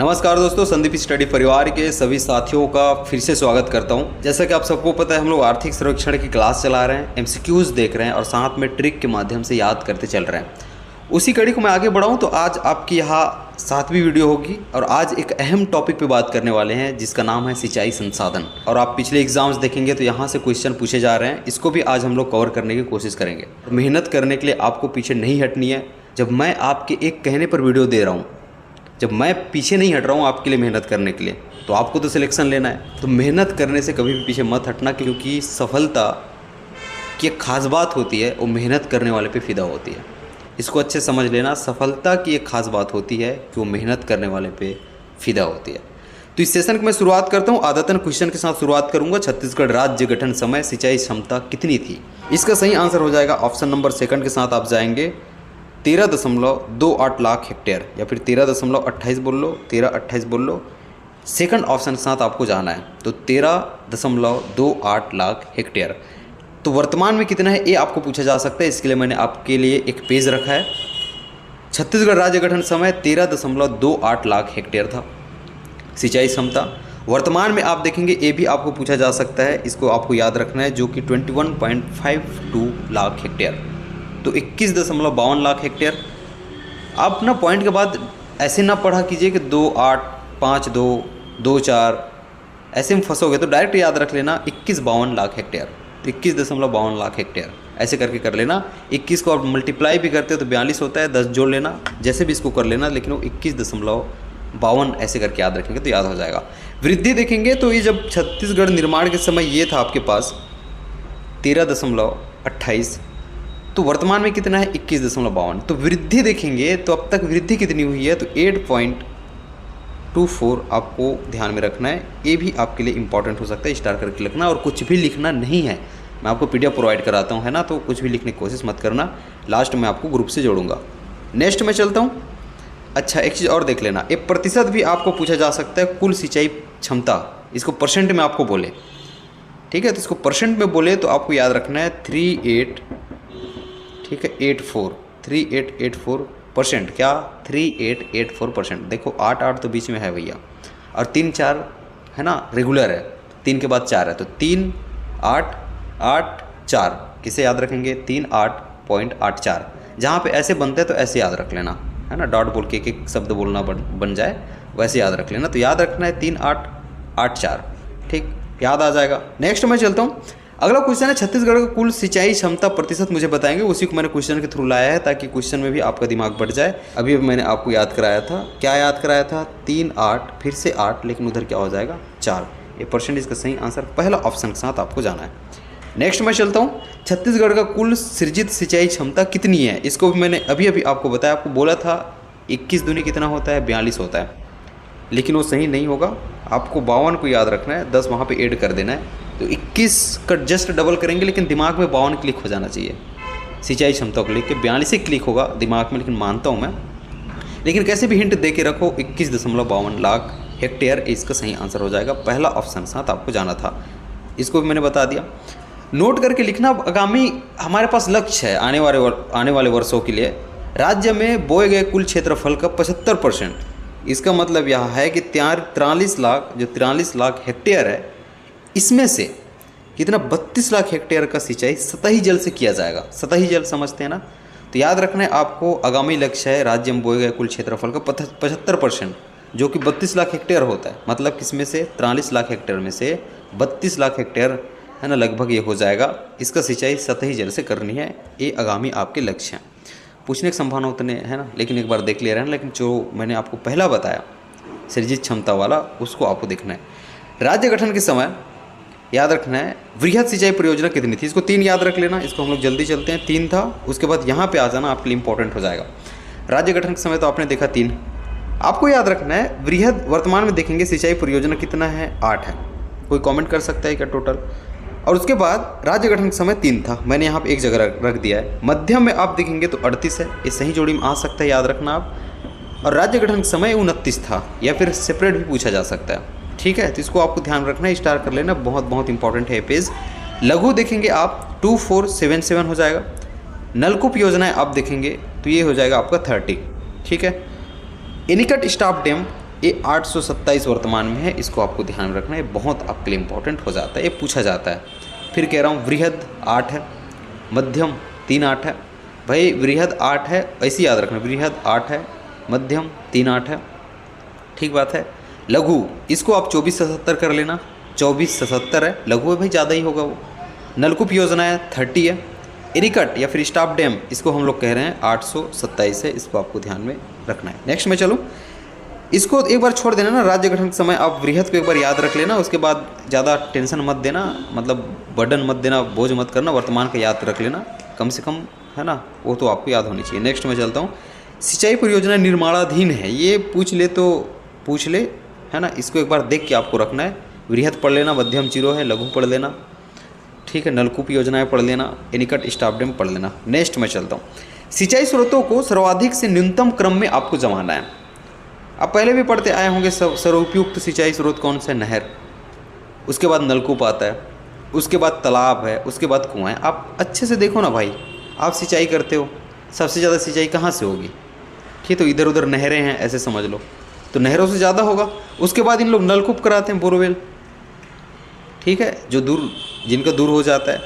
नमस्कार दोस्तों, संदीप स्टडी परिवार के सभी साथियों का फिर से स्वागत करता हूं। जैसा कि आप सबको पता है, हम लोग आर्थिक सर्वेक्षण की क्लास चला रहे हैं, एमसीक्यूज़ देख रहे हैं और साथ में ट्रिक के माध्यम से याद करते चल रहे हैं। उसी कड़ी को मैं आगे बढ़ाऊं तो आज आपकी यहाँ 7वीं वीडियो होगी और आज एक अहम टॉपिक पे बात करने वाले हैं जिसका नाम है सिंचाई संसाधन। और आप पिछले एग्जाम्स देखेंगे तो यहाँ से क्वेश्चन पूछे जा रहे हैं, इसको भी आज हम लोग कवर करने की कोशिश करेंगे। मेहनत करने के लिए आपको पीछे नहीं हटनी है। जब मैं आपके एक कहने पर वीडियो दे रहा हूँ, जब मैं पीछे नहीं हट रहा हूँ आपके लिए मेहनत करने के लिए, तो आपको तो सिलेक्शन लेना है। तो मेहनत करने से कभी भी पीछे मत हटना, क्योंकि सफलता की एक खास बात होती है, वो मेहनत करने वाले पे फिदा होती है। इसको अच्छे समझ लेना, सफलता की एक खास बात होती है कि वो मेहनत करने वाले पे फिदा होती है। तो इस सेशन की मैं शुरुआत करता हूँ। आदतन क्वेश्चन के साथ शुरुआत करूँगा। छत्तीसगढ़ राज्य गठन समय सिंचाई क्षमता कितनी थी? इसका सही आंसर हो जाएगा ऑप्शन नंबर सेकंड के साथ आप जाएंगे 13.28 लाख हेक्टेयर, या फिर 13.28 बोल लो, 13.28 बोल लो। सेकंड ऑप्शन के साथ आपको जाना है, तो 13.28 लाख हेक्टेयर। तो वर्तमान में कितना है ये आपको पूछा जा सकता है। इसके लिए मैंने आपके लिए एक पेज रखा है। छत्तीसगढ़ राज्य गठन समय 13.28 लाख हेक्टेयर था सिंचाई क्षमता। वर्तमान में आप देखेंगे ये भी आपको पूछा जा सकता है, इसको आपको याद रखना है, जो कि 21.52 लाख हेक्टेयर, तो 21.52 लाख हेक्टेयर। आप ना पॉइंट के बाद ऐसे ना पढ़ा कीजिए कि 28, 52, 24 ऐसे में फंसोगे, तो डायरेक्ट याद रख लेना 21.52 लाख हेक्टेयर। तो 21.52 लाख हेक्टेयर ऐसे करके कर लेना। 21 को आप मल्टीप्लाई भी करते हो तो 42 होता है, 10 जोड़ लेना, जैसे भी इसको कर लेना, लेकिन वो 21.52 ऐसे करके याद रखेंगे तो याद हो जाएगा। वृद्धि देखेंगे तो ये जब छत्तीसगढ़ निर्माण के समय ये था आपके पास 13.28, तो वर्तमान में कितना है 21.52। तो वृद्धि देखेंगे तो अब तक वृद्धि कितनी हुई है, तो 8.24 आपको ध्यान में रखना है। ये भी आपके लिए इंपॉर्टेंट हो सकता है, स्टार करके लिखना। और कुछ भी लिखना नहीं है, मैं आपको पीडीएफ प्रोवाइड कराता हूँ, है ना, तो कुछ भी लिखने की कोशिश मत करना। लास्ट में आपको ग्रुप से जोड़ूंगा। नेक्स्ट में चलता हूँ। अच्छा, एक चीज़ और देख लेना, एक प्रतिशत भी आपको पूछा जा सकता है। कुल सिंचाई क्षमता, इसको परसेंट में आपको बोले, ठीक है, तो इसको परसेंट में बोले तो आपको याद रखना है 3884%। क्या 3884%? देखो 8 तो बीच में है भैया, और 3 4 है ना, रेगुलर है, 3 के बाद 4 है, तो 3 8 8 4 किसे याद रखेंगे? 38.84। जहाँ पे ऐसे बनते हैं तो ऐसे याद रख लेना, है ना, डॉट बोल के एक शब्द बोलना बन जाए, वैसे याद रख लेना। तो याद रखना है 3884, ठीक, याद आ जाएगा। नेक्स्ट मैं चलता हूँ। अगला क्वेश्चन है, छत्तीसगढ़ का कुल सिंचाई क्षमता प्रतिशत मुझे बताएंगे। उसी को मैंने क्वेश्चन के थ्रू लाया है ताकि क्वेश्चन में भी आपका दिमाग बढ़ जाए। अभी मैंने आपको याद कराया था, क्या याद कराया था? 3 8 फिर से 8, लेकिन उधर क्या हो जाएगा 4। ये परसेंट इसका सही आंसर पहला ऑप्शन के साथ आपको जाना है। नेक्स्ट मैं चलता हूँ। छत्तीसगढ़ का कुल सृजित सिंचाई क्षमता कितनी है? इसको भी मैंने अभी आपको बताया। आपको बोला था 21 दूनी कितना होता है? 42 होता है, लेकिन वो सही नहीं होगा। आपको 52 को याद रखना है, 10 वहाँ पे ऐड कर देना है, तो 21 का जस्ट डबल करेंगे, लेकिन दिमाग में 52 क्लिक हो जाना चाहिए। सिंचाई क्षमता को लेकर 42 क्लिक होगा दिमाग में, लेकिन मानता हूँ मैं, लेकिन कैसे भी हिंट दे के रखो। 21.52 लाख हेक्टेयर इसका सही आंसर हो जाएगा। पहला ऑप्शन साथ आपको जाना था, इसको भी मैंने बता दिया। नोट करके लिखना। आगामी हमारे पास लक्ष्य है आने वाले वर्षों के लिए राज्य में बोए गए कुल क्षेत्रफल का 75%। इसका मतलब यह है कि 43 लाख हेक्टेयर है, इसमें से कितना 32 लाख हेक्टेयर का सिंचाई सतही जल से किया जाएगा। सतही जल समझते हैं ना, तो याद रखना है आपको। आगामी लक्ष्य है राज्य में बोए गए कुल क्षेत्रफल का 75%, जो कि 32 लाख हेक्टेयर होता है। मतलब किसमें से? 43 लाख हेक्टेयर में से 32 लाख हेक्टेयर, है ना, लगभग ये हो जाएगा। इसका सिंचाई सतही जल से करनी है। ये आगामी आपके लक्ष्य हैं। पूछने की संभावना उतने है ना, लेकिन एक बार देख ले रहे हैं। लेकिन जो मैंने आपको पहला बताया सृजित क्षमता वाला, उसको आपको देखना है। राज्य गठन के समय याद रखना है वृहद सिंचाई परियोजना कितनी थी? इसको 3 याद रख लेना। इसको हम लोग जल्दी चलते हैं। 3 था, उसके बाद यहाँ पे आ जाना, आपके लिए इंपॉर्टेंट हो जाएगा। राज्य गठन के समय तो आपने देखा 3, आपको याद रखना है वृहद। वर्तमान में देखेंगे सिंचाई परियोजना कितना है? 8 है। कोई कमेंट कर सकता है क्या टोटल? और उसके बाद राज्य गठन के समय 3 था, मैंने यहाँ पे एक जगह रख दिया है। मध्यम में आप देखेंगे तो 38 है, ये सही जोड़ी में आ सकता है, याद रखना आप। और राज्य गठन के समय 29 था, या फिर सेपरेट भी पूछा जा सकता है, ठीक है। तो इसको आपको ध्यान रखना है, स्टार कर लेना, बहुत इंपॉर्टेंट है पेज। लघु देखेंगे आप 2477 हो जाएगा। नलकूप योजनाएं आप देखेंगे तो ये हो जाएगा आपका 30, ठीक है। एनीकट स्टॉप डैम ये 827 वर्तमान में है, इसको आपको ध्यान में रखना है, बहुत आपके लिए इंपॉर्टेंट हो जाता है, ये पूछा जाता है। फिर कह रहा हूँ वृहद 8 है, मध्यम 3 8 है। भाई वृहद 8 है, ऐसे याद रखना, वृहद 8 है, मध्यम 3 8 है, ठीक बात है। लघु इसको आप 24 से 70 कर लेना, 24 से 70 है, लघु है भाई, ज़्यादा ही होगा वो। नलकूप योजना है 30 है। एरिकट या फिर स्टॉप डैम इसको हम लोग कह रहे हैं 827 है, इसको आपको ध्यान में रखना है। नेक्स्ट में चलो, इसको एक बार छोड़ देना ना, राज्य गठन के समय आप वृहद को एक बार याद रख लेना, उसके बाद ज़्यादा टेंशन मत देना, मतलब बर्डन मत देना, बोझ मत करना, वर्तमान का याद रख लेना कम से कम, है ना, वो तो आपको याद होनी चाहिए। नेक्स्ट में चलता हूँ, सिंचाई परियोजना निर्माणाधीन है, ये पूछ ले तो पूछ ले, है ना, इसको एक बार देख के आपको रखना है। वृहद पढ़ लेना, मध्यम 0 है, लघु पढ़ लेना, ठीक है, नलकूप योजनाएं पढ़ लेना, एनिकट स्टॉप डैम पढ़ लेना। नेक्स्ट में चलता हूँ, सिंचाई स्रोतों को सर्वाधिक से न्यूनतम क्रम में आपको जमाना है। आप पहले भी पढ़ते आए होंगे, सर्वोपयुक्त सिंचाई स्रोत कौन सा है? नहर, उसके बाद नलकूप आता है, उसके बाद तालाब है, उसके बाद कुआं है। आप अच्छे से देखो ना भाई, आप सिंचाई करते हो, सबसे ज़्यादा सिंचाई कहाँ से होगी? ठीक, तो इधर उधर नहरें हैं ऐसे समझ लो, तो नहरों से ज़्यादा होगा। उसके बाद इन लोग नलकूप कराते हैं, बोरवेल, ठीक है, जो दूर, जिनका दूर हो जाता है,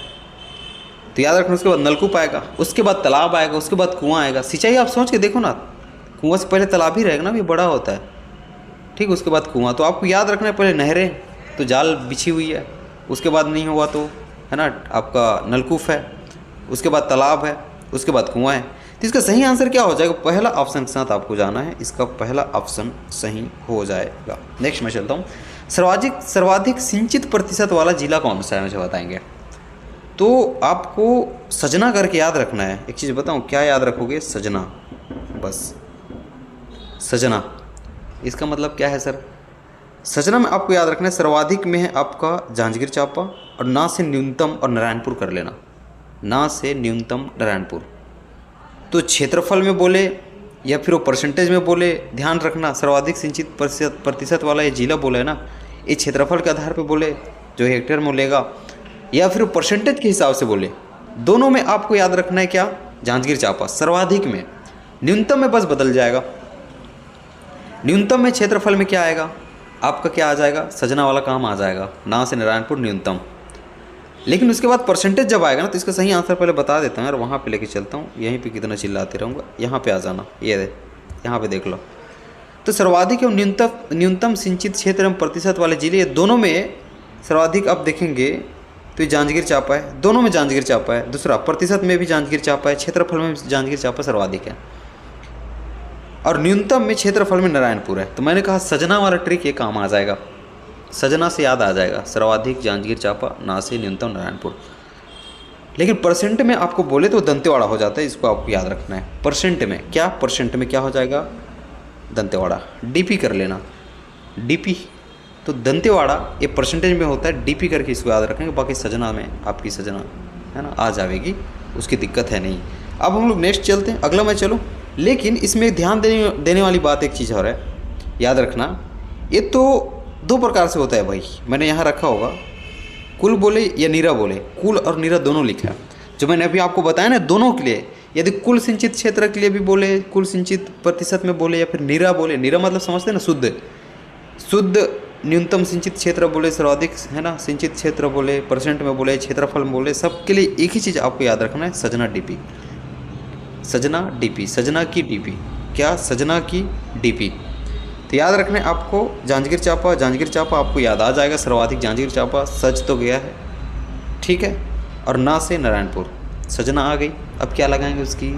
तो याद रखना। उसके बाद नलकूप आएगा, उसके बाद तालाब आएगा, उसके बाद कुआं आएगा। सिंचाई आप सोच के देखो ना, कुआं से पहले तालाब ही रहेगा ना, ये बड़ा होता है, ठीक, उसके बाद कुआं। तो आपको याद रखना है, पहले नहरें तो जाल बिछी हुई है, उसके बाद नहीं हुआ तो, है ना, आपका नलकूप है, उसके बाद तालाब है, उसके बाद कुआं है। तो इसका सही आंसर क्या हो जाएगा? पहला ऑप्शन के साथ आपको जाना है, इसका पहला ऑप्शन सही हो जाएगा। नेक्स्ट मैं चलता हूँ, सर्वाधिक सिंचित प्रतिशत वाला जिला कौन सा है, मुझे बताएंगे। तो आपको सजना करके याद रखना है। एक चीज़ बताऊँ, क्या याद रखोगे? सजना, बस सजना, इसका मतलब क्या है सर? सजना में आपको याद रखना है, सर्वाधिक में है आपका जांजगीर चांपा, और ना से न्यूनतम और नारायणपुर कर लेना, ना से न्यूनतम नारायणपुर। तो क्षेत्रफल में बोले या फिर वो परसेंटेज में बोले, ध्यान रखना, सर्वाधिक सिंचित प्रतिशत वाला ये जिला बोला है ना, ये क्षेत्रफल के आधार पे बोले, जो हेक्टेयर में लेगा, या फिर परसेंटेज के हिसाब से बोले, दोनों में आपको याद रखना है क्या? जांजगीर चांपा। सर्वाधिक में, न्यूनतम में बस बदल जाएगा। न्यूनतम में क्षेत्रफल में क्या आएगा आपका? क्या आ जाएगा? सजना वाला काम आ जाएगा, ना से नारायणपुर न्यूनतम। लेकिन उसके बाद परसेंटेज जब आएगा ना, तो इसका सही आंसर पहले बता देता हूँ यार, वहाँ पे लेके चलता हूँ, यहीं पे कितना चिल्लाते रहूँगा, यहाँ पे आ जाना, ये दे, यहाँ पे देख लो। तो सर्वाधिक एवं न्यूनतम सिंचित क्षेत्र एवं प्रतिशत वाले जिले, ये दोनों में सर्वाधिक आप देखेंगे तो ये जांजगीर चांपा है, दोनों में जांजगीर चांपा है। दूसरा, प्रतिशत में भी जांजगीर चांपा है, क्षेत्रफल में जांजगीर चांपा सर्वाधिक है, और न्यूनतम में क्षेत्रफल में नारायणपुर है। तो मैंने कहा सजना वाला ट्रिक ये काम आ जाएगा, सजना से याद आ जाएगा, सर्वाधिक जांजगीर चांपा, ना से न्यूनतम नारायणपुर। लेकिन परसेंट में आपको बोले तो दंतेवाड़ा हो जाता है, इसको आपको याद रखना है। परसेंट में क्या? परसेंट में क्या हो जाएगा? दंतेवाड़ा। डीपी कर लेना, डीपी, तो दंतेवाड़ा ये परसेंटेज में होता है, डीपी करके इसको याद रखेंगे। बाकी सजना में आपकी सजना, है ना, आ जाएगी, उसकी दिक्कत है नहीं। अब हम लोग नेक्स्ट चलते हैं, अगला मैं चलो। लेकिन इसमें ध्यान देने वाली बात एक चीज़ और है, याद रखना, ये तो दो प्रकार से होता है भाई, मैंने यहाँ रखा होगा, कुल बोले या नीरा बोले, कुल और नीरा दोनों लिखा है। जो मैंने अभी आपको बताया ना, दोनों के लिए, यदि कुल सिंचित क्षेत्र के लिए भी बोले, कुल सिंचित प्रतिशत में बोले, या फिर नीरा बोले, नीरा मतलब समझते हैं ना, शुद्ध न्यूनतम सिंचित क्षेत्र बोले, सर्वाधिक, है ना, सिंचित क्षेत्र बोले, परसेंट में बोले, क्षेत्रफल में बोले, सबके लिए एक ही चीज़ आपको याद रखना है, सजना डीपी, सजना डीपी, सजना की डीपी, क्या? सजना की डीपी। तो याद रखना है आपको, जांजगीर चांपा, जांजगीर चांपा आपको याद आ जाएगा, सर्वाधिक जांजगीर चांपा, सच तो गया है, ठीक है, और ना से नारायणपुर, सजना आ गई। अब क्या लगाएंगे? उसकी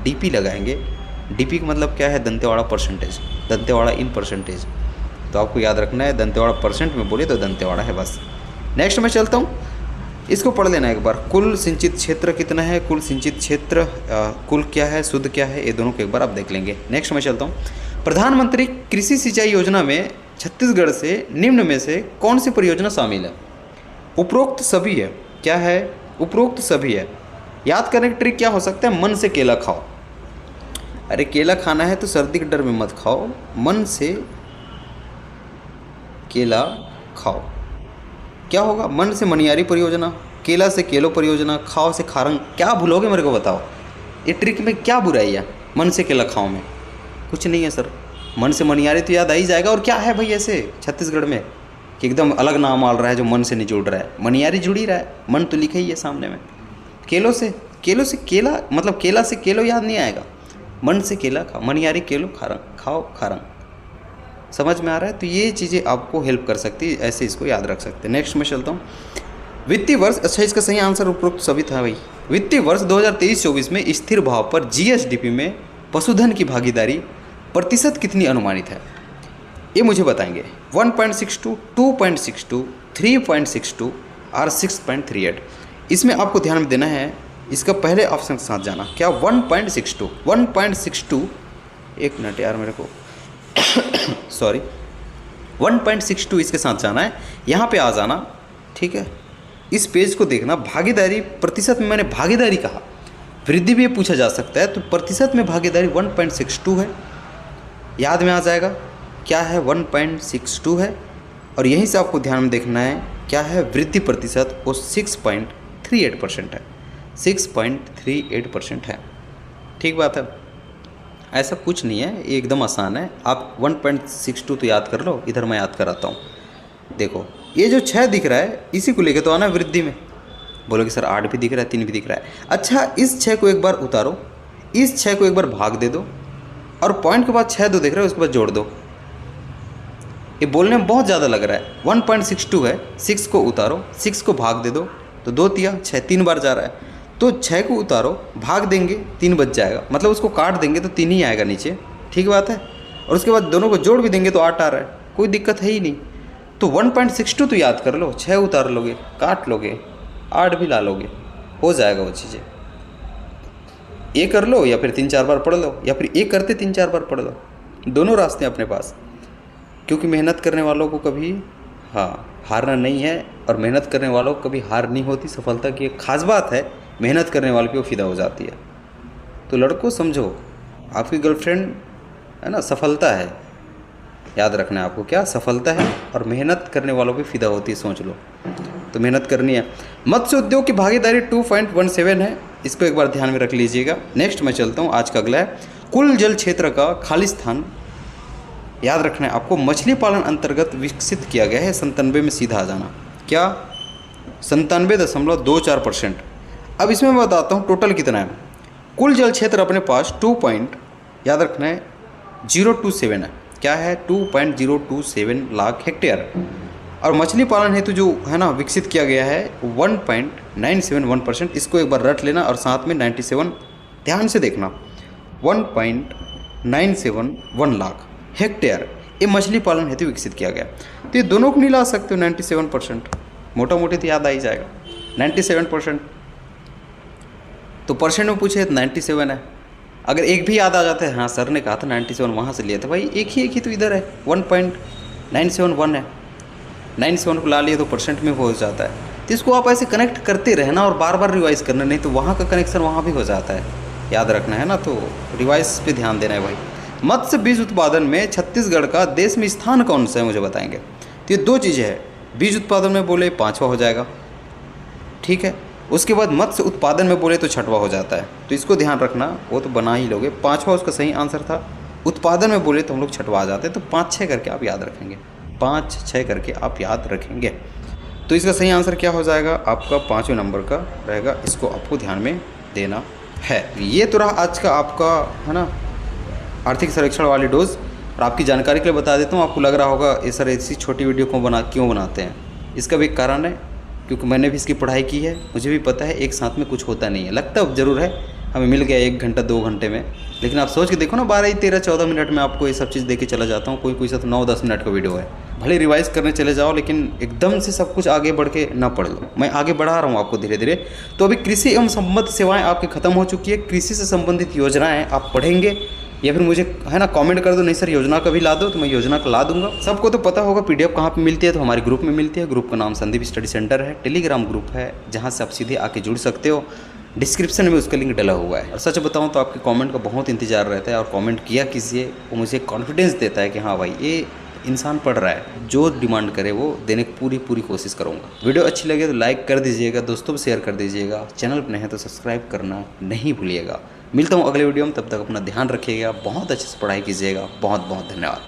डीपी लगाएंगे। डीपी का मतलब क्या है? Dantewada percentage, Dantewada in percentage. तो आपको याद रखना है, दंतेवाड़ा परसेंट में बोले तो दंतेवाड़ा है, बस। नेक्स्ट मैं चलता हूँ, इसको पढ़ लेना एक बार। कुल सिंचित क्षेत्र कितना है? कुल सिंचित क्षेत्र, कुल क्या है, शुद्ध क्या है, ये दोनों को एक बार आप देख लेंगे। नेक्स्ट मैं चलता हूँ, प्रधानमंत्री कृषि सिंचाई योजना में छत्तीसगढ़ से निम्न में से कौन सी परियोजना शामिल है? उपरोक्त सभी है। क्या है? उपरोक्त सभी है। याद करने का ट्रिक क्या हो सकता है? मन से केला खाओ। अरे केला खाना है तो सर्दी के डर में मत खाओ, मन से केला खाओ। क्या होगा? मन से मनियारी परियोजना, केला से केलो परियोजना, खाओ से खारंग। क्या भूलोगे मेरे को बताओ? ये ट्रिक में क्या बुराई है मन से केला खाओ में? कुछ नहीं है सर, मन से मनियारी तो याद आ ही जाएगा। और क्या है भाई ऐसे छत्तीसगढ़ में कि एकदम अलग नाम आ रहा है जो मन से नहीं जुड़ रहा है? मनियारी जुड़ ही रहा है, मन तो लिखा ही है सामने में। केलों से केला, मतलब केला से केलो याद नहीं आएगा, मन से केला खाओ, मनियारी केलो खाओ खारंग। समझ में आ रहा है? तो ये चीज़ें आपको हेल्प कर सकती है, ऐसे इसको याद रख सकते हैं। नेक्स्ट मैं चलता हूँ। वित्तीय वर्ष, अच्छा इसका सही आंसर उपरोक्त सभी था भाई। वित्तीय वर्ष 2023-24 में स्थिर भाव पर जीएसडीपी में पशुधन की भागीदारी प्रतिशत कितनी अनुमानित है? ये मुझे बताएंगे। 1.62, 2.62, 3.62 और 6.38। इसमें आपको ध्यान में देना है, इसका पहले ऑप्शन के साथ जाना। क्या? 1.62, एक मिनट यार मेरे को सॉरी, 1.62 इसके साथ जाना है, यहाँ पे आ जाना, ठीक है। इस पेज को देखना, भागीदारी प्रतिशत में मैंने भागीदारी कहा, वृद्धि भी पूछा जा सकता है, तो प्रतिशत में भागीदारी 1.62 है, याद में आ जाएगा। क्या है? 1.62 है। और यहीं से आपको ध्यान में देखना है क्या है वृद्धि प्रतिशत, वो 6.38% है, 6.38% है। ठीक बात है, ऐसा कुछ नहीं है, ये एकदम आसान है। आप 1.62 तो याद कर लो, इधर मैं याद कराता हूँ। देखो ये जो 6 दिख रहा है, इसी को लेकर तो आना वृद्धि में। बोलोगे सर 8 भी दिख रहा है, 3 भी दिख रहा है। अच्छा, इस 6 को एक बार उतारो, इस 6 को एक बार भाग दे दो, और पॉइंट के बाद 6 2 दिख रहा है, उसके बाद जोड़ दो। ये बोलने में बहुत ज़्यादा लग रहा है। 1.62 है, 6 को उतारो, 6 को भाग दे दो, तो 2 तिया 6, 3 बार जा रहा है। तो 6 को उतारो, भाग देंगे, 3 बच जाएगा, मतलब उसको काट देंगे तो 3 ही आएगा नीचे। ठीक बात है। और उसके बाद दोनों को जोड़ भी देंगे तो 8 आ रहा है, कोई दिक्कत है ही नहीं। तो 1.62 तो याद कर लो, 6 उतार लोगे, काट लोगे, 8 भी ला लोगे, हो जाएगा वो चीज़ें। ये कर लो या फिर 3-4 बार पढ़ लो, या फिर एक करते 3-4 बार पढ़ लो, दोनों रास्ते हैं अपने पास। क्योंकि मेहनत करने वालों को कभी हारना नहीं है, और मेहनत करने वालों को कभी हार नहीं होती। सफलता की एक खास बात है, मेहनत करने वाले की वो फिदा हो जाती है। तो लड़कों समझो, आपकी गर्लफ्रेंड है ना, सफलता है, याद रखना है आपको, क्या सफलता है, और मेहनत करने वालों पे फिदा होती है, सोच लो। तो मेहनत करनी है। मत्स्य उद्योग की भागीदारी 2.17 है, इसको एक बार ध्यान में रख लीजिएगा। नेक्स्ट मैं चलता हूँ, आज का अगला है कुल जल क्षेत्र का खाली स्थान, याद रखना है आपको, मछली पालन अंतर्गत विकसित किया गया है। 97 में सीधा आ जाना। क्या? 97.24%। अब इसमें मैं बताता हूँ टोटल कितना है। कुल जल क्षेत्र अपने पास याद रखना है 027 है। क्या है? 2.027 लाख हेक्टेयर। और मछली पालन हेतु जो है ना विकसित किया गया है 1.971%। इसको एक बार रट लेना, और साथ में 97 ध्यान से देखना, 1.971 लाख हेक्टेयर ये मछली पालन हेतु विकसित किया गया। तो ये दोनों को नहीं ला सकते हो 97%, मोटा मोटी तो याद आ ही जाएगा 97%। तो परसेंट में पूछे तो 97 है। अगर एक भी याद आ जाता है, हाँ सर ने कहा था 97 वहाँ से लिया था, भाई एक ही तो इधर है 1.971 है, 97 को ला लिए तो परसेंट में हो जाता है। तो इसको आप ऐसे कनेक्ट करते रहना और बार बार रिवाइज करना, नहीं तो वहाँ का कनेक्शन वहाँ भी हो जाता है, याद रखना है ना। तो रिवाइज पे ध्यान देना है भाई। मत्स्य बीज उत्पादन में छत्तीसगढ़ का देश में स्थान कौन सा है, मुझे बताएंगे। तो ये 2 चीज़ें हैं, बीज उत्पादन में बोले 5वां हो जाएगा, ठीक है। उसके बाद मत्स्य उत्पादन में बोले तो 6वां हो जाता है, तो इसको ध्यान रखना, वो तो बना ही लोगे। 5वां उसका सही आंसर था। उत्पादन में बोले तो हम लोग 6वां आ जाते हैं, तो 5-6 करके आप याद रखेंगे, 5-6 करके आप याद रखेंगे। तो इसका सही आंसर क्या हो जाएगा आपका? 5वें नंबर का रहेगा, इसको आपको ध्यान में देना है। ये तो रहा आज का आपका है ना आर्थिक सर्वेक्षण वाली डोज। और आपकी जानकारी के लिए बता देता हूँ, आपको लग रहा होगा ये सर ऐसी छोटी वीडियो क्यों बनाते हैं। इसका भी एक कारण है, क्योंकि मैंने भी इसकी पढ़ाई की है, मुझे भी पता है एक साथ में कुछ होता नहीं है। लगता ज़रूर है हमें मिल गया 1 घंटा 2 घंटे में, लेकिन आप सोच के देखो ना 12, 13, 14 मिनट में आपको ये सब चीज़ दे के चला जाता हूँ। कोई सा तो 9-10 मिनट का वीडियो है, भले रिवाइज करने चले जाओ, लेकिन एकदम से सब कुछ आगे बढ़ के ना पढ़ लो। मैं आगे बढ़ा रहा हूँ आपको धीरे धीरे। तो अभी कृषि एवं संबद्ध सेवाएं आपकी खत्म हो चुकी है। कृषि से संबंधित योजनाएं आप पढ़ेंगे, या फिर मुझे है ना कमेंट कर दो, नहीं सर योजना का भी ला दो, तो मैं योजना का ला दूंगा। सबको तो पता होगा पीडीएफ कहाँ पे मिलती है, तो हमारे ग्रुप में मिलती है। ग्रुप का नाम संदीप स्टडी सेंटर है, टेलीग्राम ग्रुप है, जहाँ से आप सीधे आके जुड़ सकते हो। डिस्क्रिप्शन में उसका लिंक डला हुआ है। और सच बताऊं तो आपके कमेंट का बहुत इंतजार रहता है, और कमेंट किया कीजिए, वो मुझे कॉन्फिडेंस देता है कि हाँ भाई ये इंसान पढ़ रहा है, जो डिमांड करे वो देने की पूरी कोशिश करूँगा। वीडियो अच्छी लगे तो लाइक कर दीजिएगा, दोस्तों को शेयर कर दीजिएगा, चैनल पर नए हैं तो सब्सक्राइब करना नहीं भूलिएगा। मिलता हूँ अगले वीडियो में, तब तक अपना ध्यान रखिएगा, बहुत अच्छे से पढ़ाई कीजिएगा। बहुत बहुत धन्यवाद।